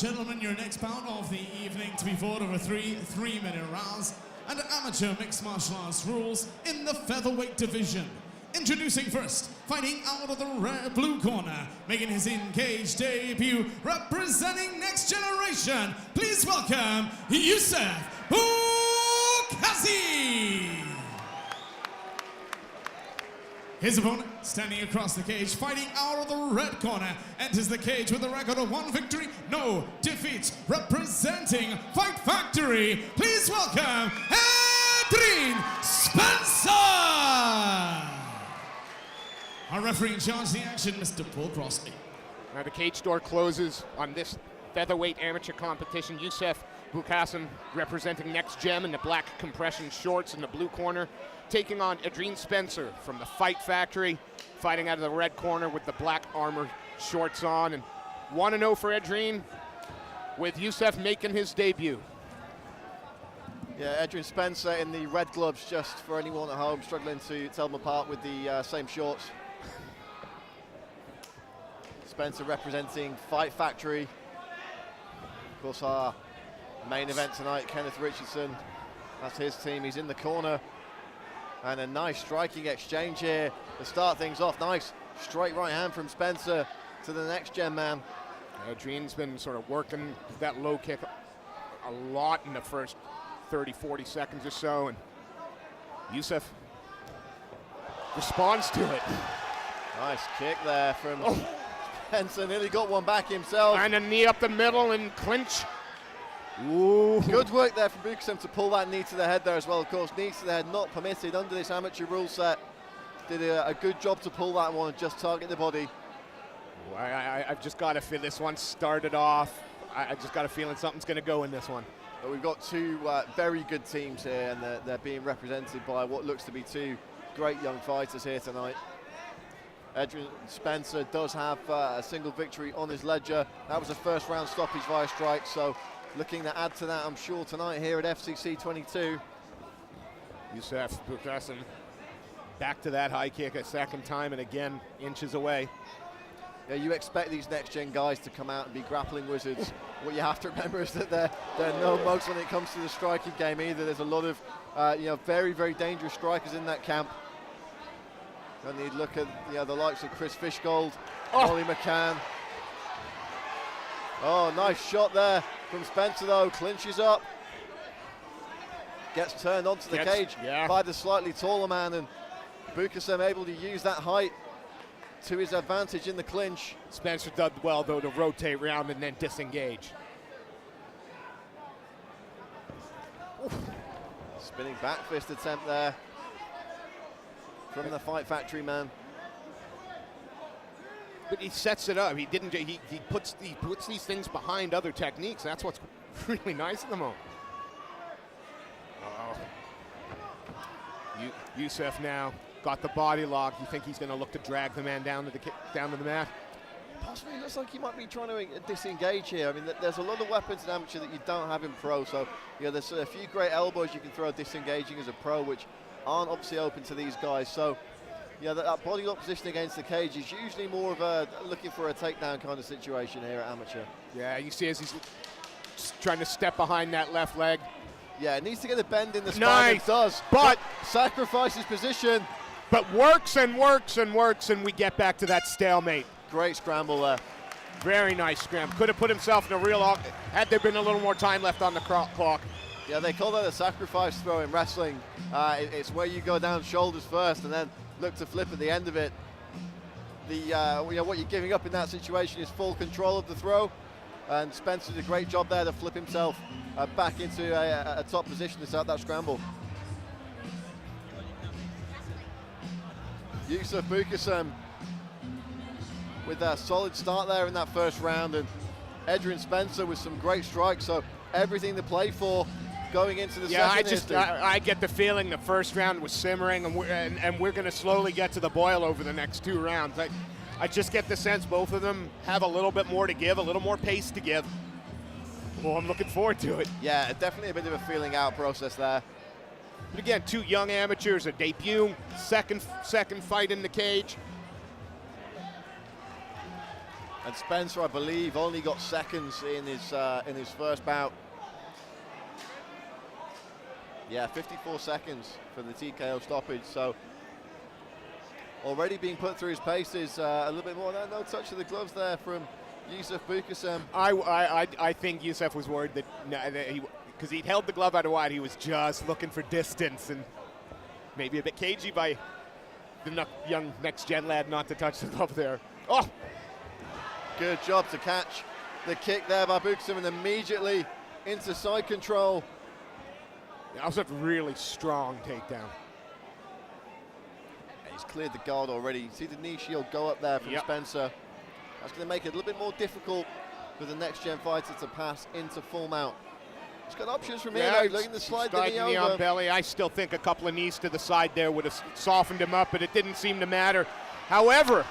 gentlemen, your next bout of the evening to be fought over three-minute rounds and amateur mixed martial arts rules in the featherweight division. Introducing first, fighting out of the blue corner, making his in-cage debut, representing Next Generation. Please welcome Youssef Boukassem. His opponent, standing across the cage, fighting out of the red corner, enters the cage with a record of 1 victory, no defeats, representing Fight Factory. Please welcome Edrine Spencer. Our referee in charge of the action, Mr. Paul Crossley. Now the cage door closes on this featherweight amateur competition. Youssef Boukassem representing Next Gen in the black compression shorts in the blue corner, taking on Edrine Spencer from the Fight Factory, fighting out of the red corner with the black armor shorts on. And 1-0 for Edrine, with Youssef making his debut. Yeah, Edrine Spencer in the red gloves, just for anyone at home struggling to tell them apart with the same shorts. Spencer representing Fight Factory. Of course, our main event tonight, Kenneth Richardson, that's his team. He's in the corner. And a nice striking exchange here to start things off. Nice straight right hand from Spencer to the Next Gen man. Edrine's been sort of working that low kick a lot in the first 30-40 seconds or so, and Youssef responds to it. Nice kick there from Spencer, nearly got one back himself. And a knee up the middle and clinch. Ooh. Good work there from Boukassem to pull that knee to the head there as well. Of course, knees to the head not permitted under this amateur rule set. Did a good job to pull that one and just target the body. I've just got to feel this one started off. I just got a feeling something's going to go in this one. But we've got two very good teams here, and they're being represented by what looks to be two great young fighters here tonight. Edrine Spencer does have a single victory on his ledger. That was a first round stoppage via strike, so looking to add to that, I'm sure, tonight here at FCC 22. Youssef Boukassem back to that high kick a second time, and again, inches away. Yeah, you expect these Next Gen guys to come out and be grappling wizards. What you have to remember is that they're no mugs when it comes to the striking game either. There's a lot of very, very dangerous strikers in that camp. And you look at the likes of Chris Fishgold, Ollie McCann. Oh, nice shot there from Spencer though, clinches up. Gets turned onto the cage by the slightly taller man, and Boukassem able to use that height to his advantage in the clinch. Spencer did well though to rotate around and then disengage. Oof. Spinning back fist attempt there from the Fight Factory man. But he sets it up. He didn't. He puts these things behind other techniques. That's what's really nice at the moment. Youssef now got the body lock. You think he's going to look to drag the man down to the mat? Possibly. It looks like he might be trying to disengage here. I mean, there's a lot of weapons in amateur that you don't have in pro. So there's a few great elbows you can throw disengaging as a pro, which aren't obviously open to these guys. So that body lock position against the cage is usually more of a looking for a takedown kind of situation here at amateur. Yeah, you see as he's trying to step behind that left leg. Yeah, it needs to get a bend in the spine. Nice. It does, but sacrifices position. But works and works and works, and we get back to that stalemate. Great scramble there. Very nice scramble. Could have put himself in a real, had there been a little more time left on the clock. Yeah, they call that a sacrifice throw in wrestling. It's where you go down shoulders first and then look to flip at the end of it. What you're giving up in that situation is full control of the throw, and Spencer did a great job there to flip himself back into a top position to start that scramble. Youssef Boukassem with a solid start there in that first round, and Edrine Spencer with some great strikes, so everything to play for going into the second. I get the feeling the first round was simmering, and we're going to slowly get to the boil over the next two rounds. I just get the sense both of them have a little bit more to give, a little more pace to give. Well, I'm looking forward to it. Yeah, definitely a bit of a feeling out process there. But again, two young amateurs, a debut, second fight in the cage. And Spencer, I believe, only got seconds in his first bout. Yeah, 54 seconds for the TKO stoppage. So already being put through his paces. A little bit more. No touch of the gloves there from Youssef Boukassem. I think Youssef was worried that because he'd held the glove out wide, he was just looking for distance and maybe a bit cagey by the young next-gen lad not to touch the glove there. Oh! Good job to catch the kick there by Boukassem and immediately into side control. That was a really strong takedown. And he's cleared the guard already. See the knee shield go up there from Spencer. That's going to make it a little bit more difficult for the next-gen fighter to pass into full mount. He's got options from here, though, looking to slide the knee over. On belly. I still think a couple of knees to the side there would have softened him up, but it didn't seem to matter. However,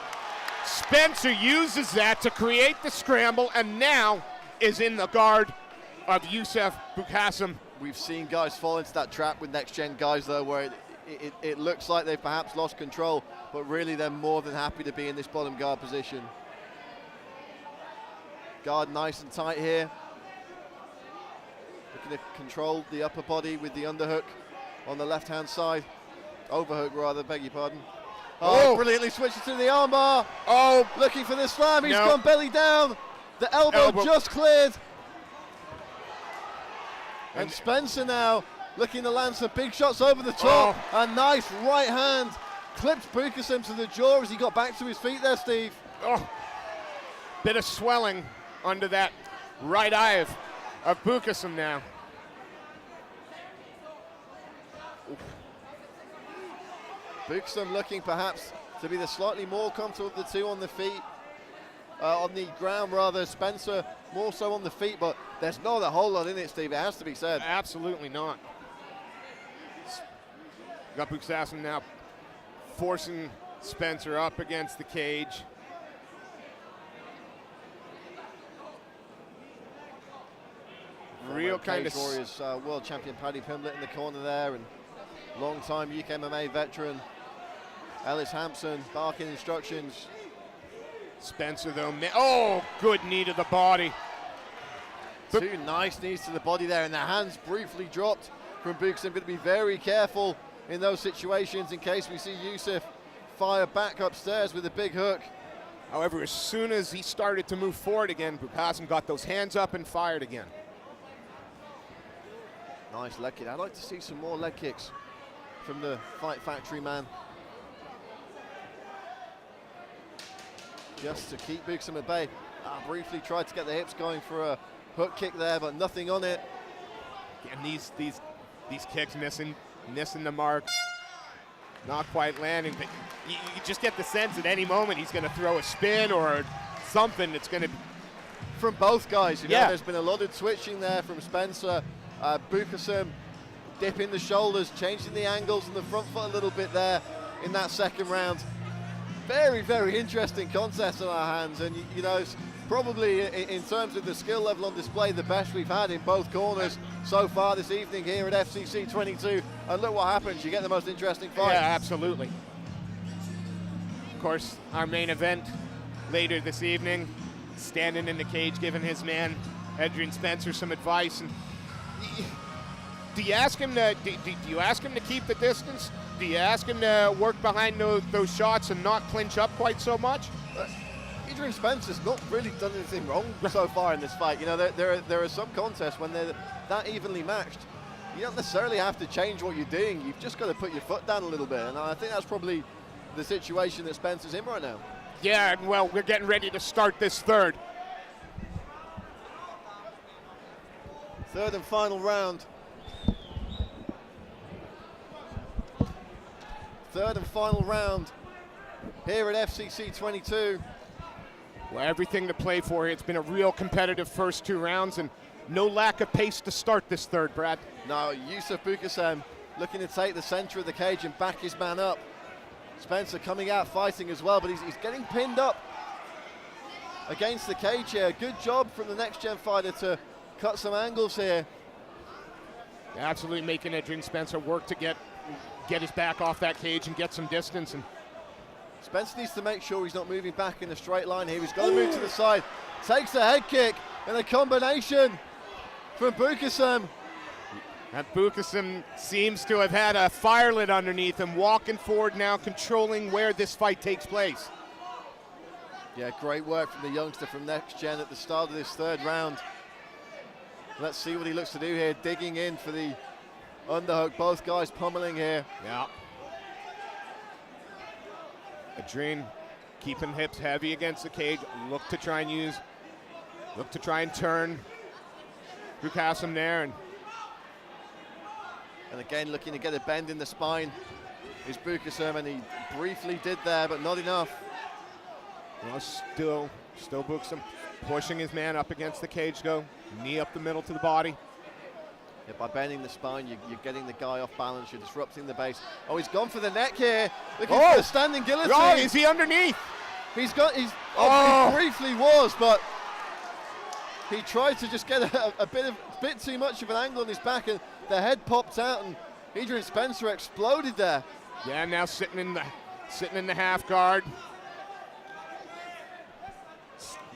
Spencer uses that to create the scramble and now is in the guard of Youssef Boukassem. We've seen guys fall into that trap with next-gen guys, though, where it looks like they've perhaps lost control, but really they're more than happy to be in this bottom guard position. Guard nice and tight here. Looking to control the upper body with the underhook on the left-hand side. Overhook, rather, beg your pardon. Oh, brilliantly switches to the armbar. Oh, looking for the slam. He's gone belly down. The elbow just cleared. And Spencer now looking to land some big shots over the top. A nice right hand clipped Boukassem to the jaw as he got back to his feet there, Steve. Oh, bit of swelling under that right eye of Boukassem now. Boukassem looking perhaps to be the slightly more comfortable of the two on the feet. On the ground rather, Spencer more so on the feet, but there's not a whole lot in it, Steve, it has to be said. Absolutely not. Got Boukassem now forcing Spencer up against the cage. Real kind of Warriors world champion Paddy Pimblett in the corner there, and long-time UK MMA veteran Ellis Hampson barking instructions. Spencer though, good knee to the body. Two nice knees to the body there, and the hands briefly dropped from Boukassem. Going to be very careful in those situations in case we see Youssef fire back upstairs with a big hook. However, as soon as he started to move forward again, Boukassem got those hands up and fired again. Nice leg kick. I'd like to see some more leg kicks from the Fight Factory man. Just to keep Boukassem at bay. Briefly tried to get the hips going for a hook kick there, but nothing on it. And these kicks missing the mark. Not quite landing, but you just get the sense at any moment he's going to throw a spin or something. It's going to from both guys. You know, there's been a lot of switching there from Spencer. Boukassem dipping the shoulders, changing the angles and the front foot a little bit there in that second round. Very, very interesting contest on our hands, and you know, it's probably in terms of the skill level on display the best we've had in both corners so far this evening here at FCC 22. And look what happens, you get the most interesting fight. Yeah, absolutely. Of course, our main event later this evening, standing in the cage giving his man Edrine Spencer some advice. And do you ask him to you ask him to keep the distance? Do you ask him to work behind those shots and not clinch up quite so much? Edrine Spencer's not really done anything wrong so far in this fight. You know, there are some contests when they're that evenly matched. You don't necessarily have to change what you're doing. You've just got to put your foot down a little bit, and I think that's probably the situation that Spencer's in right now. Yeah, well, we're getting ready to start this third. Third and final round. Third and final round here at FCC 22. Well, everything to play for here. It's been a real competitive first two rounds and no lack of pace to start this third, Brad. No, Youssef Boukassem looking to take the center of the cage and back his man up. Spencer coming out fighting as well, but he's getting pinned up against the cage here. Good job from the next-gen fighter to cut some angles here. Yeah, absolutely making Edrine Spencer work to get his back off that cage and get some distance. And Spencer needs to make sure he's not moving back in a straight line here. He's got to move to the side. Takes a head kick and a combination from Boukassem. And Boukassem seems to have had a fire lit underneath him, walking forward now, controlling where this fight takes place. Yeah, great work from the youngster from Next Gen at the start of this third round. Let's see what he looks to do here, digging in for the underhook. Both guys pummeling here. Yeah. Edrine keeping hips heavy against the cage. Look to try and turn Boukassem there. And again, looking to get a bend in the spine is Boukassem, and he briefly did there, but not enough. Well, still Boukassem pushing his man up against the cage, though. Knee up the middle to the body. Yeah, by bending the spine, you're getting the guy off balance, you're disrupting the base. Oh, he's gone for the neck here. Looking for the standing guillotine. Oh, is he underneath? He briefly was, but he tried to just get a bit too much of an angle on his back, and the head popped out, and Edrine Spencer exploded there. Yeah, now sitting in the half guard.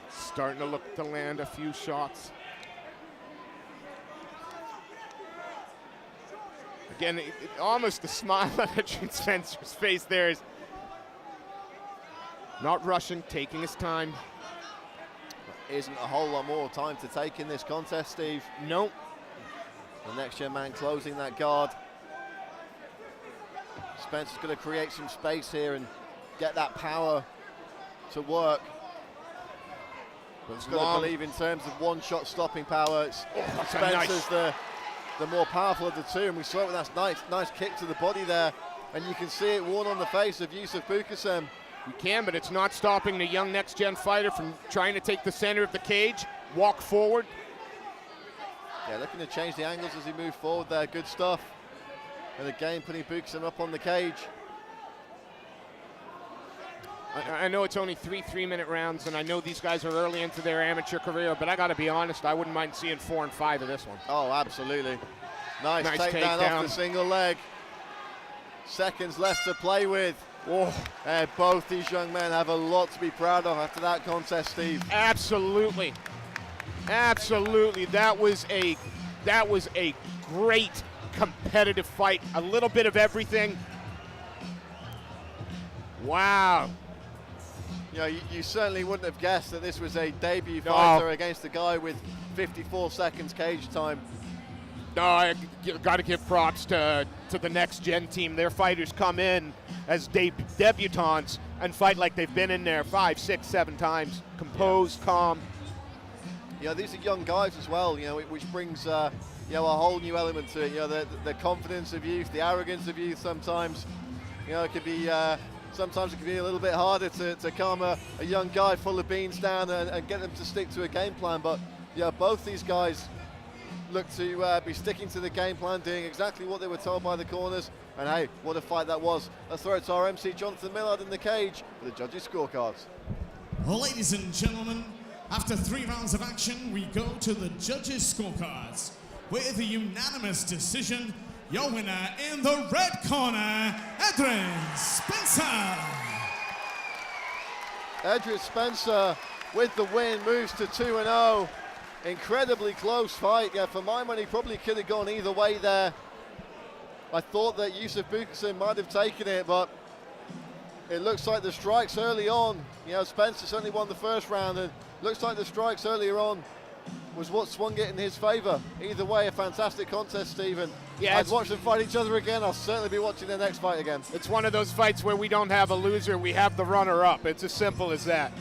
Starting to look to land a few shots. Again, almost a smile on Edrine Spencer's face there. Is not rushing, taking his time. Isn't a whole lot more time to take in this contest, Steve. Nope. The Next Gen man closing that guard. Spencer's going to create some space here and get that power to work. But it's got to believe in terms of one-shot stopping power. Spencer's the more powerful of the two, and we saw it with that nice kick to the body there, and you can see it worn on the face of Youssef Boukassem. You can, but it's not stopping the young Next Gen fighter from trying to take the center of the cage, walk forward. Yeah, looking to change the angles as he moves forward there. Good stuff. And again, putting Boukassem up on the cage. I know it's only 3-3-minute rounds, and I know these guys are early into their amateur career, but I got to be honest, I wouldn't mind seeing 4 and 5 of this one. Oh, absolutely. Nice takedown off the single leg. Seconds left to play with. Oh. Both these young men have a lot to be proud of after that contest, Steve. Absolutely. Absolutely. That was a great competitive fight. A little bit of everything. Wow. You know, you certainly wouldn't have guessed that this was a debut fighter against a guy with 54 seconds cage time. No, I got to give props to the Next Gen team. Their fighters come in as debutants and fight like they've been in there 5, 6, 7 times. Composed, calm. You know, these are young guys as well, you know, which brings, you know, a whole new element to it. You know, the confidence of youth, the arrogance of youth sometimes. You know, it could be, sometimes it can be a little bit harder to calm a young guy full of beans down and get them to stick to a game plan. But, yeah, both these guys look to be sticking to the game plan, doing exactly what they were told by the corners. And hey, what a fight that was. Let's throw it to our MC, Jonathan Millard, in the cage for the judges' scorecards. Well, ladies and gentlemen, after 3 rounds of action, we go to the judges' scorecards. With a unanimous decision, your winner in the red corner, Edrine Spencer. Edrine Spencer with the win, moves to 2-0. Incredibly close fight. Yeah, for my money, probably could have gone either way there. I thought that Youssef Boukassem might have taken it, but it looks like the strikes early on. You know, Spencer certainly won the first round, and looks like the strikes earlier on was what swung it in his favor. Either way, a fantastic contest, Stephen. Yeah, I'd watch them fight each other again. I'll certainly be watching their next fight again. It's one of those fights where we don't have a loser, we have the runner-up. It's as simple as that.